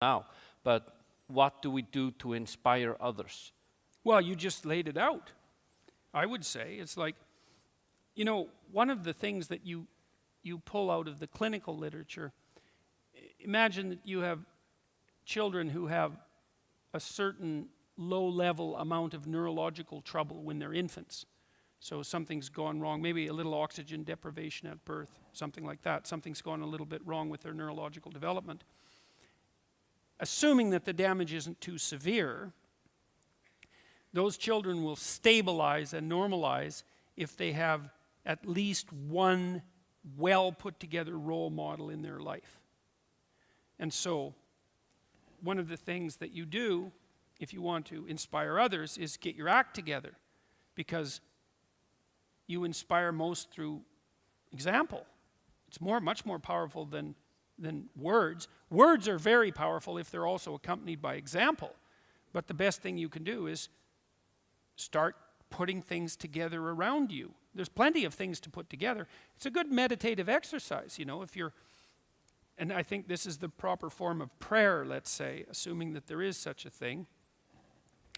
now, but what do we do to inspire others? Well, you just laid it out. I would say it's like, one of the things that you pull out of the clinical literature, imagine that you have children who have a certain low-level amount of neurological trouble when they're infants. So something's gone wrong, maybe a little oxygen deprivation at birth, something like that. Something's gone a little bit wrong with their neurological development. Assuming that the damage isn't too severe, those children will stabilize and normalize if they have at least one well put together role model in their life. And so, one of the things that you do if you want to inspire others is get your act together, because you inspire most through example. It's much more powerful than words. Words are very powerful if they're also accompanied by example. But the best thing you can do is start putting things together around you. There's plenty of things to put together. It's a good meditative exercise, if you're, and I think this is the proper form of prayer, let's say, assuming that there is such a thing.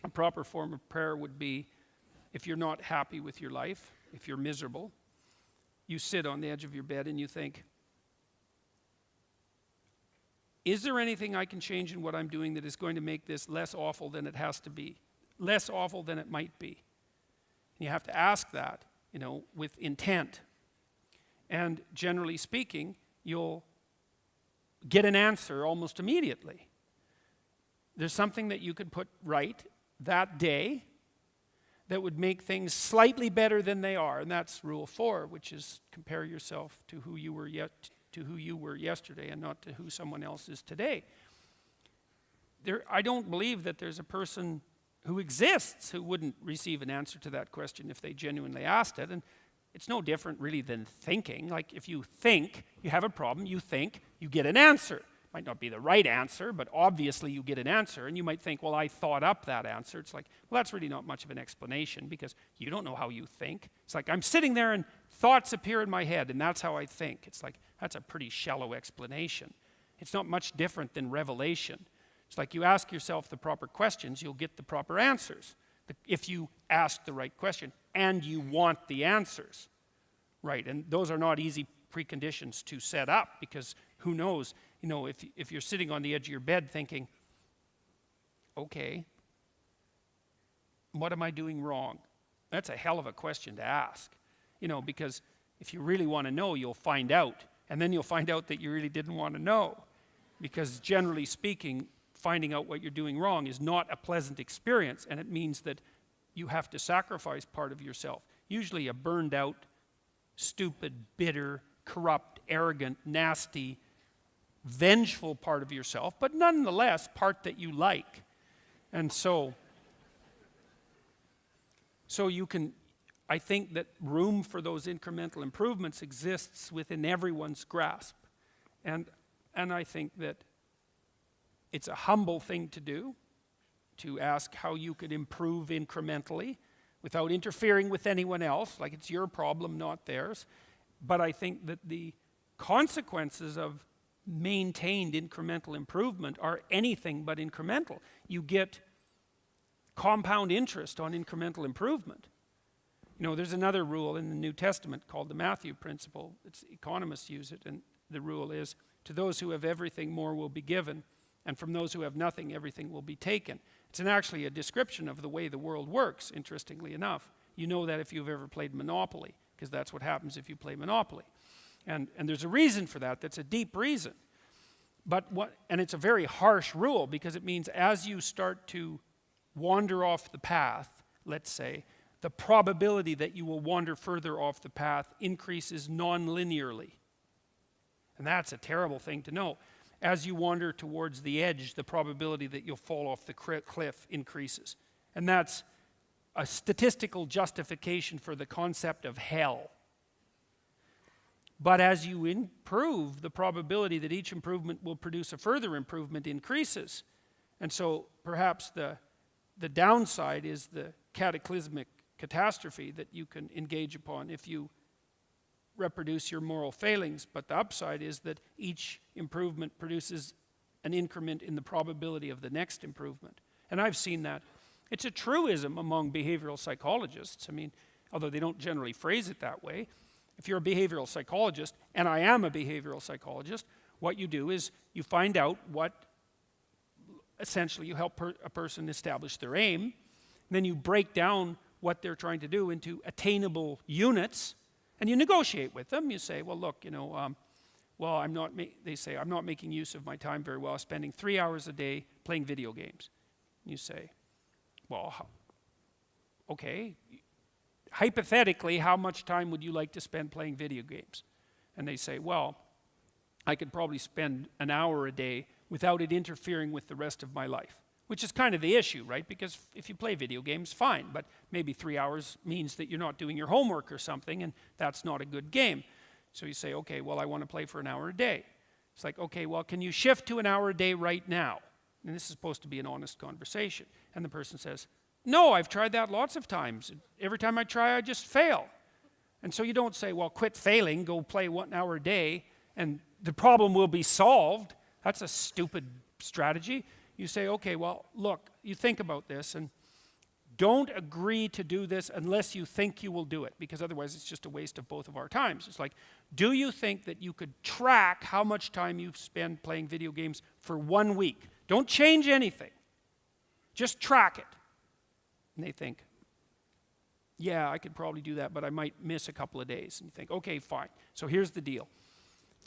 A proper form of prayer would be, if you're not happy with your life, if you're miserable, you sit on the edge of your bed and you think, is there anything I can change in what I'm doing that is going to make this less awful than it has to be? Less awful than it might be? And you have to ask that, with intent. And generally speaking, you'll get an answer almost immediately. There's something that you could put right that day that would make things slightly better than they are. And that's rule 4, which is compare yourself to who you were yesterday and not to who someone else is today. I don't believe that there's a person who exists who wouldn't receive an answer to that question if they genuinely asked it. And it's no different really than thinking. Like if you think, you have a problem, you think, you get an answer. Might not be the right answer, but obviously you get an answer. And you might think, well, I thought up that answer. It's like, well, that's really not much of an explanation because you don't know how you think. It's like I'm sitting there and thoughts appear in my head and that's how I think. It's like, that's a pretty shallow explanation. It's not much different than revelation. It's like you ask yourself the proper questions, you'll get the proper answers. If you ask the right question and you want the answers, right? And those are not easy preconditions to set up because who knows, if you're sitting on the edge of your bed thinking, okay, what am I doing wrong? That's a hell of a question to ask, because if you really want to know, you'll find out. And then you'll find out that you really didn't want to know. Because generally speaking, finding out what you're doing wrong is not a pleasant experience, and it means that you have to sacrifice part of yourself. Usually a burned out, stupid, bitter, corrupt, arrogant, nasty, vengeful part of yourself, but nonetheless part that you like. And so you can, I think that room for those incremental improvements exists within everyone's grasp. And I think that it's a humble thing to do, to ask how you could improve incrementally without interfering with anyone else, like it's your problem, not theirs. But I think that the consequences of maintained incremental improvement are anything but incremental. You get compound interest on incremental improvement. There's another rule in the New Testament called the Matthew principle. Economists use it, and the rule is, to those who have everything, more will be given. And from those who have nothing, everything will be taken. It's actually a description of the way the world works, interestingly enough. You know that if you've ever played Monopoly, because that's what happens if you play Monopoly. And there's a reason for that. That's a deep reason. And it's a very harsh rule, because it means as you start to wander off the path, let's say, the probability that you will wander further off the path increases non-linearly. And that's a terrible thing to know. As you wander towards the edge, the probability that you'll fall off the cliff increases. And that's a statistical justification for the concept of hell. But as you improve, the probability that each improvement will produce a further improvement increases. And so perhaps the downside is the cataclysmic catastrophe that you can engage upon if you reproduce your moral failings, but the upside is that each improvement produces an increment in the probability of the next improvement. And I've seen that. It's a truism among behavioral psychologists. I mean, although they don't generally phrase it that way. If you're a behavioral psychologist, and I am a behavioral psychologist, what you do is you find out what, essentially you help a person establish their aim, and then you break down what they're trying to do into attainable units, and you negotiate with them. You say, well, look, well, they say, I'm not making use of my time very well, spending 3 hours a day playing video games. You say, well, okay, hypothetically, how much time would you like to spend playing video games? And they say, well, I could probably spend an hour a day without it interfering with the rest of my life, which is kind of the issue, right? Because if you play video games, fine, but maybe 3 hours means that you're not doing your homework or something, and that's not a good game. So you say, okay, well, I want to play for an hour a day. It's like, okay, well, can you shift to an hour a day right now? And this is supposed to be an honest conversation. And the person says, no, I've tried that lots of times. Every time I try, I just fail. And so you don't say, well, quit failing, go play 1 hour a day, and the problem will be solved. That's a stupid strategy. You say, okay, well, look, you think about this, and don't agree to do this unless you think you will do it, because otherwise it's just a waste of both of our times. It's like, do you think that you could track how much time you spend playing video games for 1 week? Don't change anything. Just track it. And they think, yeah, I could probably do that, but I might miss a couple of days. And you think, okay, fine. So here's the deal.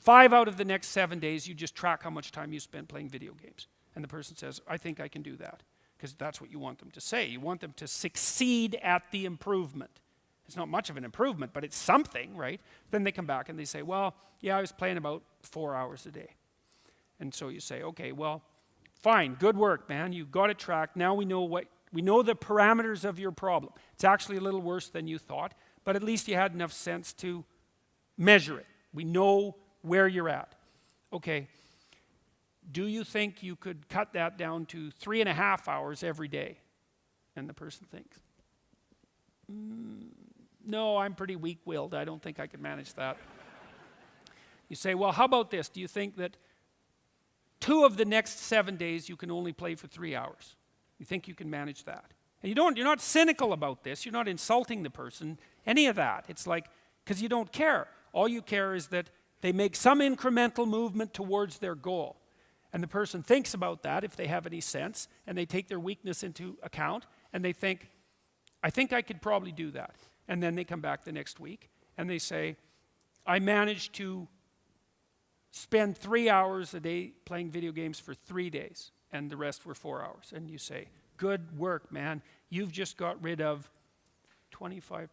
5 out of the next 7 days, you just track how much time you spend playing video games. And the person says, I think I can do that. Because that's what you want them to say. You want them to succeed at the improvement. It's not much of an improvement, but it's something, right? Then they come back and they say, well, yeah, I was playing about 4 hours a day. And so you say, okay, well, fine, good work, man. You got it tracked. Now we know the parameters of your problem. It's actually a little worse than you thought, but at least you had enough sense to measure it. We know where you're at. Okay. Do you think you could cut that down to 3.5 hours every day? And the person thinks, no, I'm pretty weak-willed. I don't think I could manage that. You say, well, how about this? Do you think that 2 of the next 7 days you can only play for 3 hours? You think you can manage that? And you're not cynical about this. You're not insulting the person, any of that. It's like, because you don't care. All you care is that they make some incremental movement towards their goal. And the person thinks about that, if they have any sense, and they take their weakness into account, and they think, I think I could probably do that. And then they come back the next week, and they say, I managed to spend 3 hours a day playing video games for 3 days, and the rest were 4 hours. And you say, good work, man. You've just got rid of 25%,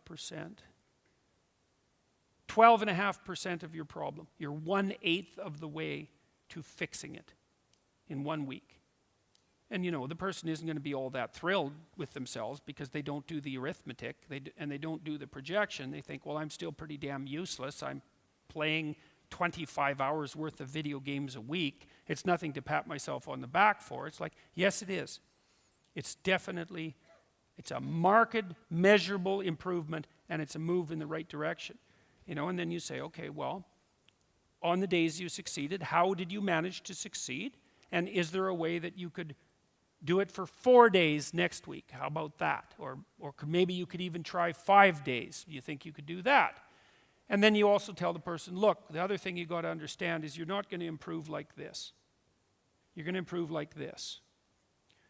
12.5% of your problem. You're 1/8 of the way to fixing it in 1 week. And the person isn't going to be all that thrilled with themselves because they don't do the arithmetic and they don't do the projection. They think, well, I'm still pretty damn useless. I'm playing 25 hours worth of video games a week. It's nothing to pat myself on the back for. It's like, yes, it is. It's a marked, measurable improvement, and it's a move in the right direction. And then you say, okay, well, on the days you succeeded, how did you manage to succeed? And is there a way that you could do it for 4 days next week? How about that? Or maybe you could even try 5 days. You think you could do that? And then you also tell the person, look, the other thing you got to understand is you're not going to improve like this. You're going to improve like this.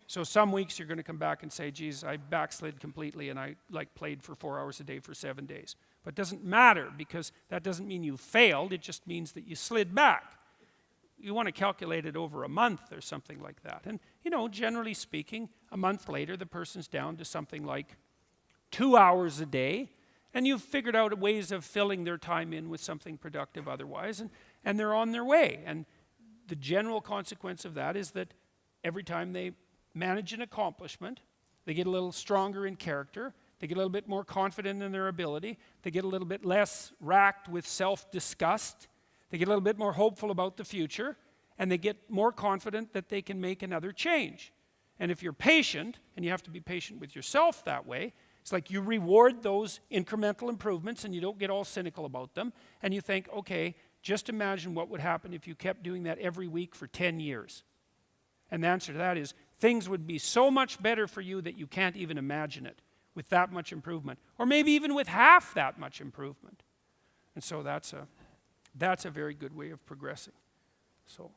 So some weeks you're going to come back and say, geez, I backslid completely and I played for 4 hours a day for 7 days. But it doesn't matter because that doesn't mean you failed. It just means that you slid back. You want to calculate it over a month or something like that. And, generally speaking, a month later, the person's down to something like 2 hours a day, and you've figured out ways of filling their time in with something productive otherwise, and they're on their way. And the general consequence of that is that every time they manage an accomplishment, they get a little stronger in character, they get a little bit more confident in their ability, they get a little bit less racked with self-disgust, they get a little bit more hopeful about the future, and they get more confident that they can make another change. And if you're patient, and you have to be patient with yourself that way, it's like you reward those incremental improvements and you don't get all cynical about them, and you think, okay, just imagine what would happen if you kept doing that every week for 10 years. And the answer to that is, things would be so much better for you that you can't even imagine it with that much improvement, or maybe even with half that much improvement. And so that's a very good way of progressing. So